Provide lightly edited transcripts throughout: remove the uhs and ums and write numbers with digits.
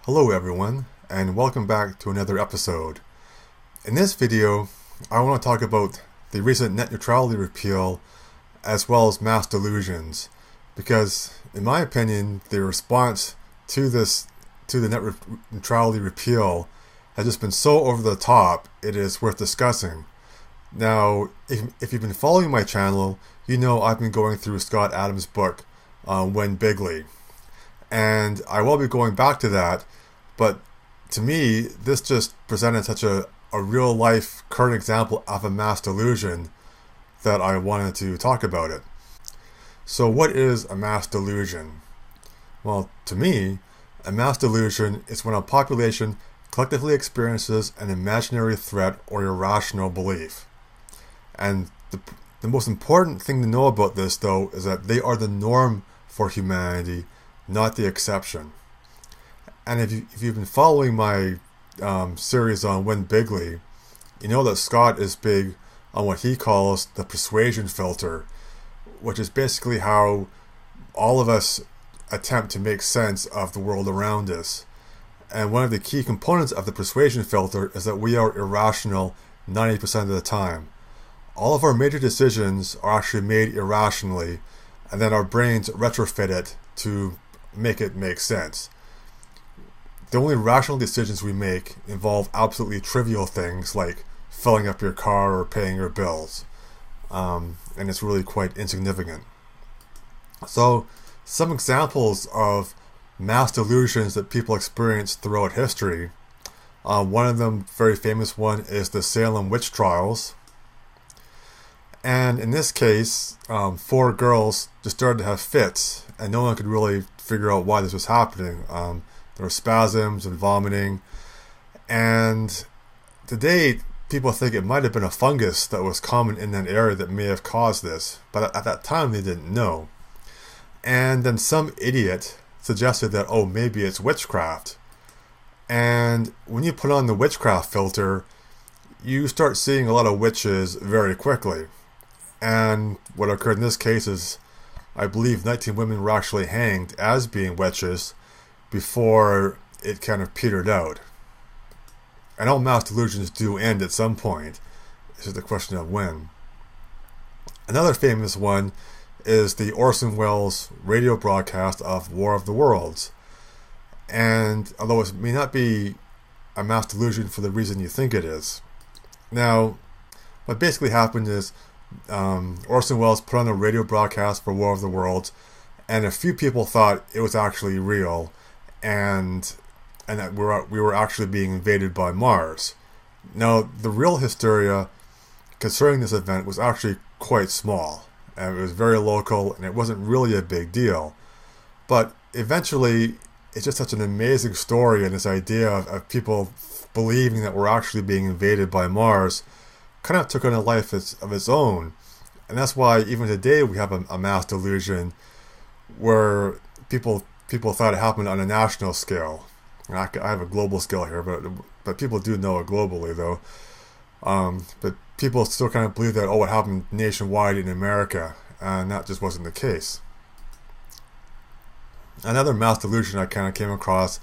Hello everyone, and welcome back to another episode. In this video, I want to talk about the recent net neutrality repeal as well as mass delusions, because in my opinion, the response to the neutrality repeal has just been so over the top, it is worth discussing. Now, if you've been following my channel, you know I've been going through Scott Adams' book, Win Bigly. And I will be going back to that, but to me, this just presented such a real-life current example of a mass delusion that I wanted to talk about it. So what is a mass delusion? Well, to me, a mass delusion is when a population collectively experiences an imaginary threat or irrational belief. And the most important thing to know about this, though, is that they are the norm for humanity, not the exception. And if you've been following my series on Win Bigly, you know that Scott is big on what he calls the persuasion filter, which is basically how all of us attempt to make sense of the world around us. And one of the key components of the persuasion filter is that we are irrational 90% of the time. All of our major decisions are actually made irrationally, and then our brains retrofit it to make it make sense. The only rational decisions we make involve absolutely trivial things like filling up your car or paying your bills, and it's really quite insignificant. So some examples of mass delusions that people experience throughout history, one of them, very famous one, is the Salem witch trials. And in this case, 4 girls just started to have fits, and no one could really figure out why this was happening. There were spasms and vomiting, and today people think it might have been a fungus that was common in that area that may have caused this, but at that time they didn't know. And then some idiot suggested that, oh, maybe it's witchcraft. And when you put on the witchcraft filter, you start seeing a lot of witches very quickly. And what occurred in this case is, I believe 19 women were actually hanged as being witches before it kind of petered out. And all mass delusions do end at some point. It's just a question of when. Another famous one is the Orson Welles radio broadcast of War of the Worlds. And although it may not be a mass delusion for the reason you think it is. Now, what basically happened is Orson Welles put on a radio broadcast for War of the Worlds, and a few people thought it was actually real, and that we were actually being invaded by Mars. Now, the real hysteria concerning this event was actually quite small, and it was very local, and it wasn't really a big deal. But eventually, it's just such an amazing story, and this idea of people believing that we're actually being invaded by Mars kind of took on a life of its own. And that's why even today we have a mass delusion where people thought it happened on a national scale. And I have a global scale here, but people do know it globally, though. But people still kind of believe that, oh, it happened nationwide in America, and that just wasn't the case. Another mass delusion I kind of came across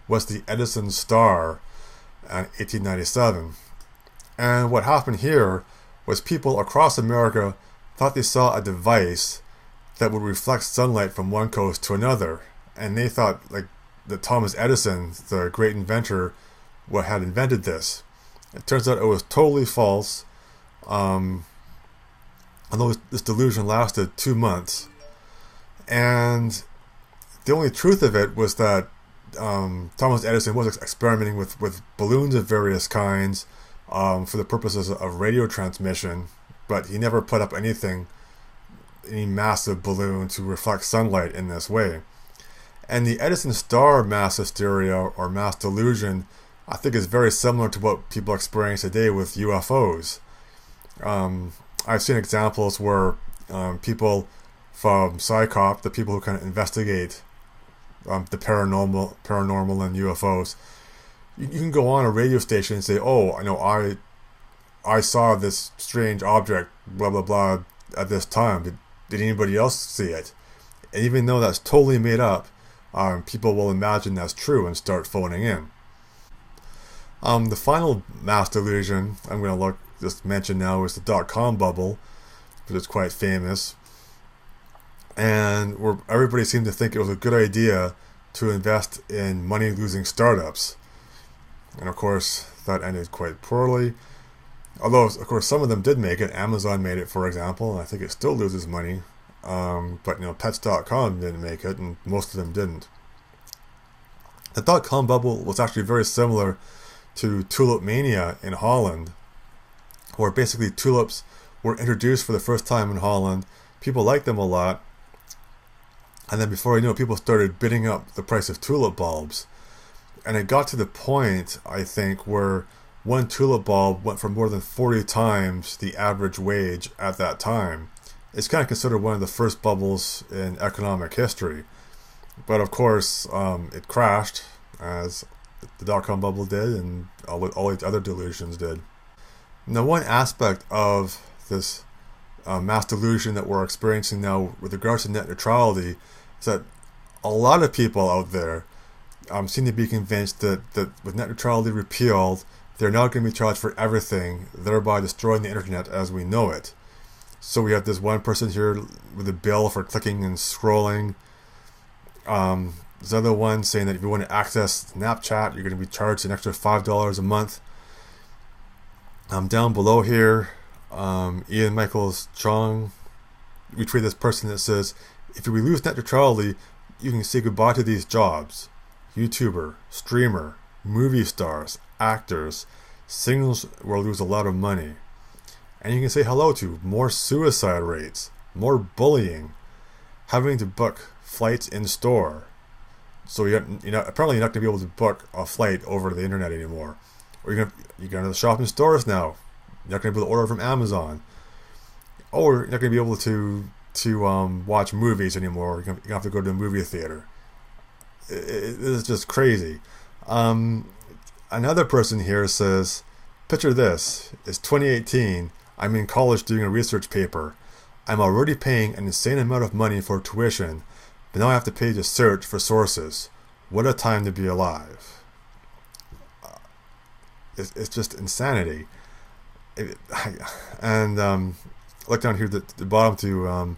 was the Edison star in 1897. And what happened here was people across America thought they saw a device that would reflect sunlight from one coast to another. And they thought like that Thomas Edison, the great inventor, had invented this. It turns out it was totally false. Although this delusion lasted 2 months. And the only truth of it was that Thomas Edison was experimenting with balloons of various kinds, for the purposes of radio transmission, but he never put up any massive balloon to reflect sunlight in this way. And the Edison star mass hysteria or mass delusion, I think, is very similar to what people experience today with UFOs. I've seen examples where people from PsyCop, the people who kind of investigate the paranormal and UFOs, you can go on a radio station and say, oh, I know I saw this strange object, blah, blah, blah, at this time. Did anybody else see it? And even though that's totally made up, people will imagine that's true and start phoning in. The final mass delusion I'm going to just mention now is the dot-com bubble, which is quite famous, and where everybody seemed to think it was a good idea to invest in money-losing startups. And of course, that ended quite poorly. Although, of course, some of them did make it. Amazon made it, for example, and I think it still loses money. But, Pets.com didn't make it, and most of them didn't. The dot-com bubble was actually very similar to tulip mania in Holland, where basically tulips were introduced for the first time in Holland. People liked them a lot. And then before you know it, people started bidding up the price of tulip bulbs. And it got to the point, I think, where one tulip bulb went for more than 40 times the average wage at that time. It's kind of considered one of the first bubbles in economic history. But of course, it crashed, as the dot-com bubble did, and all these other delusions did. Now, one aspect of this mass delusion that we're experiencing now with regards to net neutrality is that a lot of people out there seem to be convinced that with net neutrality repealed, they're now going to be charged for everything, thereby destroying the internet as we know it. So we have this one person here with a bill for clicking and scrolling. There's another one saying that if you want to access Snapchat, you're going to be charged an extra $5 a month. Down below here, Ian Michaels Chong retweeted this person that says, if we lose net neutrality, you can say goodbye to these jobs. YouTuber, streamer, movie stars, actors, singles will lose a lot of money. And you can say hello to more suicide rates, more bullying, having to book flights in store. So apparently you're not going to be able to book a flight over the internet anymore. Or you're going to the shopping stores now. You're not going to be able to order from Amazon. Or you're not going to be able to watch movies anymore. You're going to have to go to a movie theater. It is just crazy. Another person here says, picture this. It's 2018. I'm in college doing a research paper. I'm already paying an insane amount of money for tuition, but now I have to pay to search for sources. What a time to be alive. It's just insanity. And look down here at the bottom to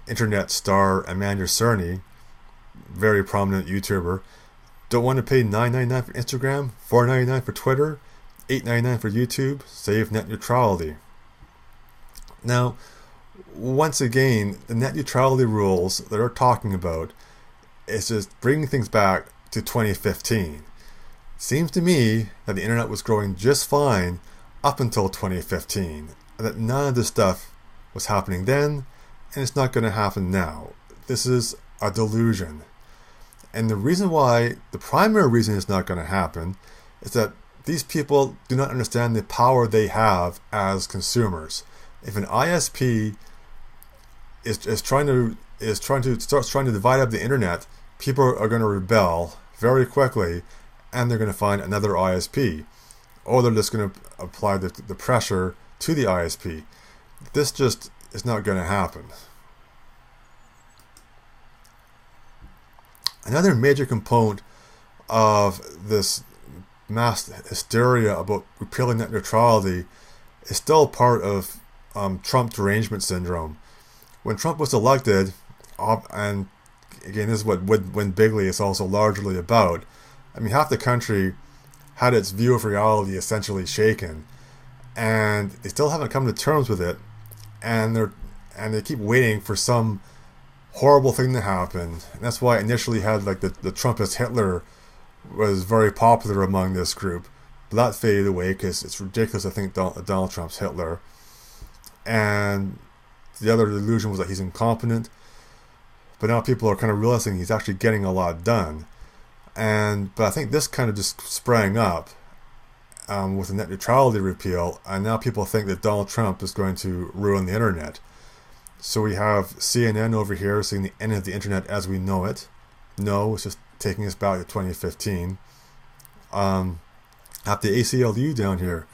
internet star Amanda Cerny, very prominent YouTuber. Don't want to pay $9.99 for Instagram, $4.99 for Twitter, $8.99 for YouTube, save net neutrality. Now, once again, the net neutrality rules that they're talking about is just bringing things back to 2015. Seems to me that the internet was growing just fine up until 2015, and that none of this stuff was happening then, and it's not going to happen now. This is a delusion. And the primary reason it's not going to happen is that these people do not understand the power they have as consumers. If an ISP starts trying to divide up the internet, people are going to rebel very quickly, and they're going to find another ISP, or they're just going to apply the pressure to the ISP. This just is not going to happen. Another major component of this mass hysteria about repealing net neutrality is still part of Trump derangement syndrome. When Trump was elected, and again, this is what Win Bigly is also largely about, I mean, half the country had its view of reality essentially shaken, and they still haven't come to terms with it, and they keep waiting for some horrible thing to happen. And that's why I initially had like the Trumpist Hitler was very popular among this group, but that faded away because it's ridiculous to think Donald Trump's Hitler. And the other delusion was that he's incompetent, but now people are kind of realizing he's actually getting a lot done. But I think this kind of just sprang up with the net neutrality repeal, and now people think that Donald Trump is going to ruin the internet. So we have CNN over here saying the end of the internet as we know it. No, it's just taking us back to 2015. At the ACLU down here,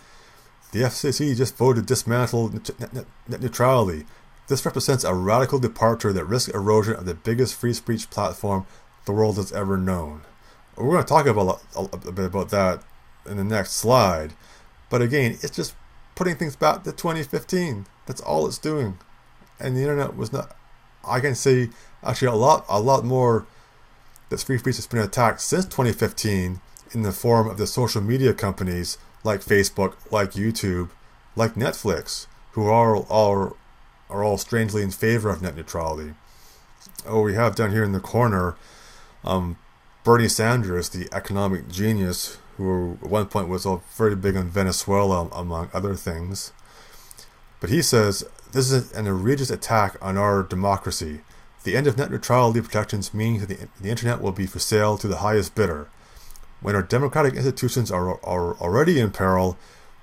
the FCC just voted to dismantle net neutrality. This represents a radical departure that risks erosion of the biggest free speech platform the world has ever known. We're going to talk about a bit about that in the next slide. But again, it's just putting things back to 2015. That's all it's doing. And the internet was not, I can say actually a lot more that's free speech has been attacked since 2015 in the form of the social media companies like Facebook, like YouTube, like Netflix, who are all strangely in favor of net neutrality. Oh, we have down here in the corner Bernie Sanders, the economic genius, who at one point was very big on Venezuela, among other things. But he says, this is an egregious attack on our democracy. The end of net neutrality protections means that the internet will be for sale to the highest bidder. When our democratic institutions are already in peril,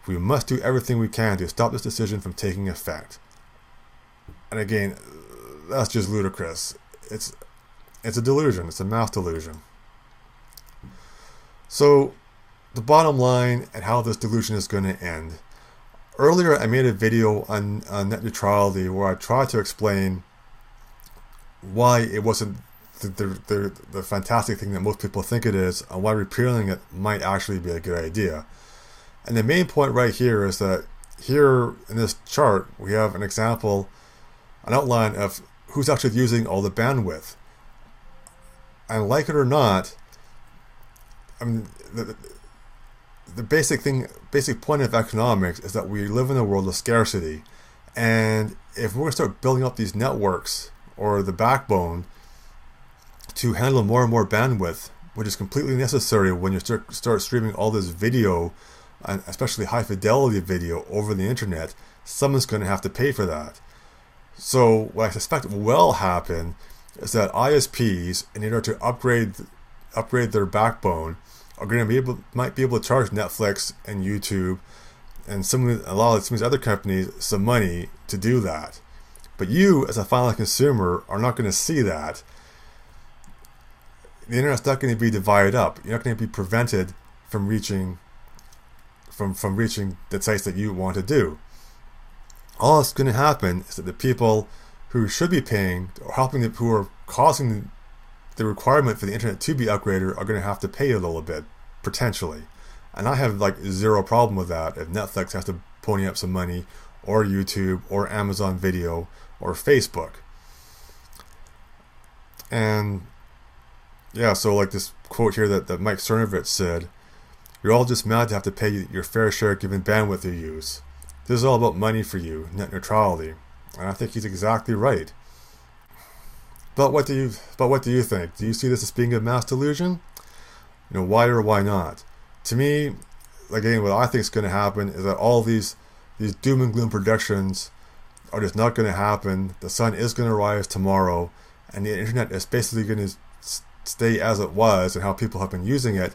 we must do everything we can to stop this decision from taking effect. And again, that's just ludicrous. It's a delusion. It's a mass delusion. So, the bottom line and how this delusion is going to end. Earlier, I made a video on net neutrality where I tried to explain why it wasn't the fantastic thing that most people think it is, and why repealing it might actually be a good idea. And the main point right here is that here in this chart, we have an example, an outline of who's actually using all the bandwidth. And like it or not, I mean, the basic point of economics is that we live in a world of scarcity. And if we're going to start building up these networks, or the backbone, to handle more and more bandwidth, which is completely necessary when you start streaming all this video, and especially high fidelity video, over the internet, someone's going to have to pay for that. So what I suspect will happen is that ISPs, in order to upgrade their backbone, are going to might be able to charge Netflix and YouTube and a lot of some of these other companies some money to do that. But you, as a final consumer, are not going to see that. The internet's not going to be divided up. You're not going to be prevented from reaching the sites that you want to do. All that's going to happen is that the people who should be paying, or who are causing the requirement for the internet to be upgraded, are going to have to pay a little bit, potentially. And I have like zero problem with that if Netflix has to pony up some money, or YouTube, or Amazon Video, or Facebook. And yeah, so like this quote here that Mike Cernovich said, "You're all just mad to have to pay your fair share given bandwidth you use. This is all about money for you, net neutrality." And I think he's exactly right. But what do you think? Do you see this as being a mass delusion? Why or why not? To me, again, what I think is going to happen is that all these doom and gloom predictions are just not going to happen. The sun is going to rise tomorrow, and the internet is basically going to stay as it was and how people have been using it,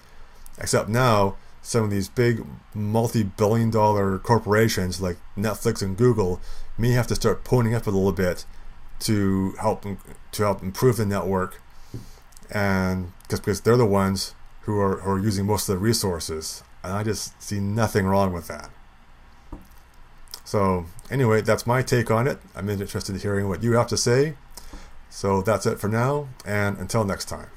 except now some of these big multi-billion-dollar corporations like Netflix and Google may have to start ponying up a little bit to help improve the network, and because they're the ones who are using most of the resources, and I just see nothing wrong with that. So anyway, that's my take on it. I'm interested in hearing what you have to say. So that's it for now, and until next time.